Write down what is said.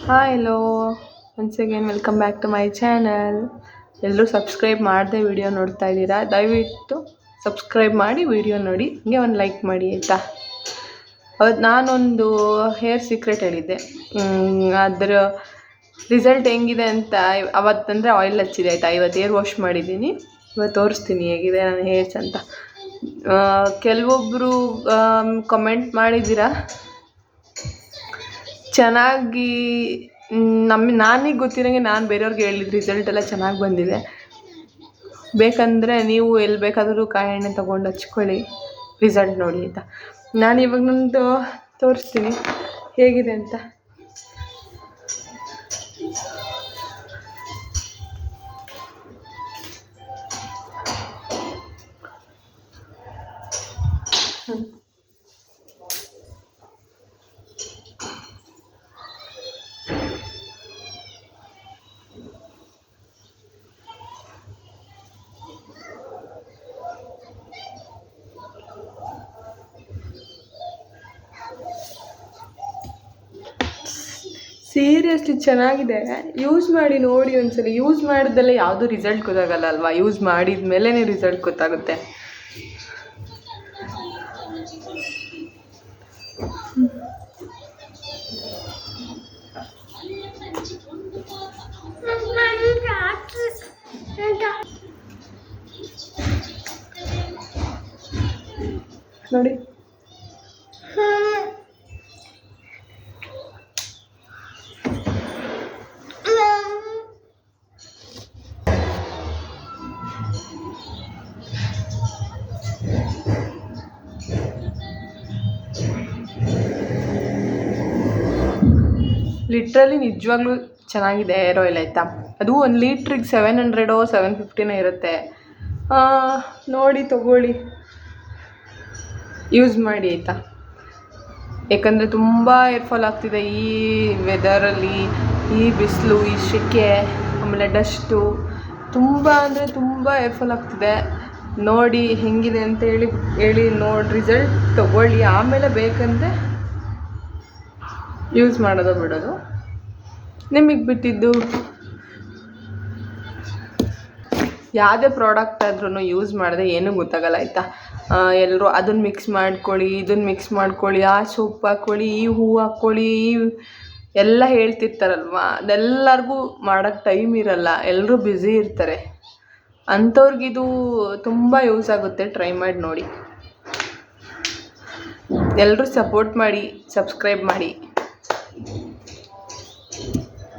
Hi hello once again welcome back to my channel. ಎಲ್ಲರೂ subscribe ಮಾಡದೆ video ನೋಡ್ತಾ ಇದ್ದೀರಾ, ದಯವಿಟ್ಟು ಸಬ್ಸ್ಕ್ರೈಬ್ ಮಾಡಿ ವಿಡಿಯೋ ನೋಡಿ, ಹಿಂಗೆ ಒಂದು ಲೈಕ್ ಮಾಡಿ ಆಯಿತಾ. ಅವತ್ತು ನಾನೊಂದು ಹೇರ್ ಸೀಕ್ರೆಟ್ ಹೇಳಿದ್ದೆ, ಅದರ ರಿಸಲ್ಟ್ ಹೆಂಗಿದೆ ಅಂತ. ಅವತ್ತಂದರೆ ಆಯಿಲ್ ಹಚ್ಚಿದೆ ಆಯಿತಾ, ಇವತ್ತು ಹೇರ್ ವಾಶ್ ಮಾಡಿದ್ದೀನಿ. ಇವತ್ತು ತೋರಿಸ್ತೀನಿ ಹೇಗಿದೆ ನನ್ನ ಹೇರ್ಸ್ ಅಂತ. ಕೆಲವೊಬ್ಬರು ಕಮೆಂಟ್ ಮಾಡಿದ್ದೀರಾ ಚೆನ್ನಾಗಿ. ನನಗೆ ಗೊತ್ತಿರೋಂಗೆ ನಾನು ಬೇರೆಯವ್ರಿಗೆ ಹೇಳಿದ ರಿಸಲ್ಟ್ ಎಲ್ಲ ಚೆನ್ನಾಗಿ ಬಂದಿದೆ. ಬೇಕಂದರೆ ನೀವು ಎಲ್ಲಿ ಬೇಕಾದರೂ ಕಾಯಿ ಎಣ್ಣೆ ತೊಗೊಂಡು ಹಚ್ಕೊಳ್ಳಿ, ರಿಸಲ್ಟ್ ನೋಡಿ ಆಯಿತಾ. ನಾನು ಇವಾಗ ನಂದು ತೋರಿಸ್ತೀನಿ ಹೇಗಿದೆ ಅಂತ. ಸೀರಿಯಸ್ಲಿ ಚೆನ್ನಾಗಿದೆ, ಯೂಸ್ ಮಾಡಿ ನೋಡಿ ಒಂದ್ಸಲ. ಯೂಸ್ ಮಾಡಿದ್ದೆಲ್ಲ ಯಾವುದೂ ರಿಸಲ್ಟ್ ಗೊತ್ತಾಗಲ್ಲ ಅಲ್ವಾ, ಯೂಸ್ ಮಾಡಿದ ಮೇಲೇ ರಿಸಲ್ಟ್ ಗೊತ್ತಾಗುತ್ತೆ. ನೋಡಿ ಲಿಟ್ರಲಿ ನಿಜವಾಗ್ಲೂ ಚೆನ್ನಾಗಿದೆ ಹೇರ್ ಆಯಿಲ್ ಆಯಿತಾ. ಅದು 1 ಲೀಟ್ರಿಗೆ 700 750 ಇರುತ್ತೆ. ನೋಡಿ ತೊಗೊಳ್ಳಿ, ಯೂಸ್ ಮಾಡಿ ಆಯಿತಾ. ಯಾಕಂದರೆ ತುಂಬ ಹೇರ್ ಫಾಲ್ ಆಗ್ತಿದೆ ಈ ವೆದರಲ್ಲಿ, ಈ ಬಿಸಿಲು, ಈ ಸೆಕೆ, ಆಮೇಲೆ ಡಸ್ಟು, ತುಂಬ ಅಂದರೆ ತುಂಬ ಹೇರ್ ಫಾಲ್ ಆಗ್ತಿದೆ. ನೋಡಿ ಹೆಂಗಿದೆ ಅಂತ ಹೇಳಿ ನೋಡಿ ರಿಸಲ್ಟ್ ತೊಗೊಳ್ಳಿ. ಆಮೇಲೆ ಬೇಕಂದರೆ ಯೂಸ್ ಮಾಡೋದು ಬಿಡೋದು ನಿಮಗೆ ಬಿಟ್ಟಿದ್ದು. ಯಾವುದೇ ಪ್ರಾಡಕ್ಟ್ ಆದ್ರೂ ಯೂಸ್ ಮಾಡಿದ್ರೆ ಏನೂ ಗೊತ್ತಾಗಲ್ಲ ಆಯಿತಾ. ಎಲ್ಲರೂ ಅದನ್ನು ಮಿಕ್ಸ್ ಮಾಡ್ಕೊಳ್ಳಿ, ಇದನ್ನು ಮಿಕ್ಸ್ ಮಾಡ್ಕೊಳ್ಳಿ, ಆ ಸೋಪ್ ಹಾಕ್ಕೊಳ್ಳಿ, ಈ ಹೂವು ಹಾಕ್ಕೊಳ್ಳಿ, ಎಲ್ಲ ಹೇಳ್ತಿರ್ತಾರಲ್ವ. ಅದೆಲ್ಲರಿಗೂ ಮಾಡೋಕ್ಕೆ ಟೈಮ್ ಇರಲ್ಲ, ಎಲ್ಲರೂ ಬ್ಯುಸಿ ಇರ್ತಾರೆ. ಅಂಥವ್ರಿಗಿದು ತುಂಬ ಯೂಸ್ ಆಗುತ್ತೆ, ಟ್ರೈ ಮಾಡಿ ನೋಡಿ. ಎಲ್ಲರೂ ಸಪೋರ್ಟ್ ಮಾಡಿ, ಸಬ್ಸ್ಕ್ರೈಬ್ ಮಾಡಿ.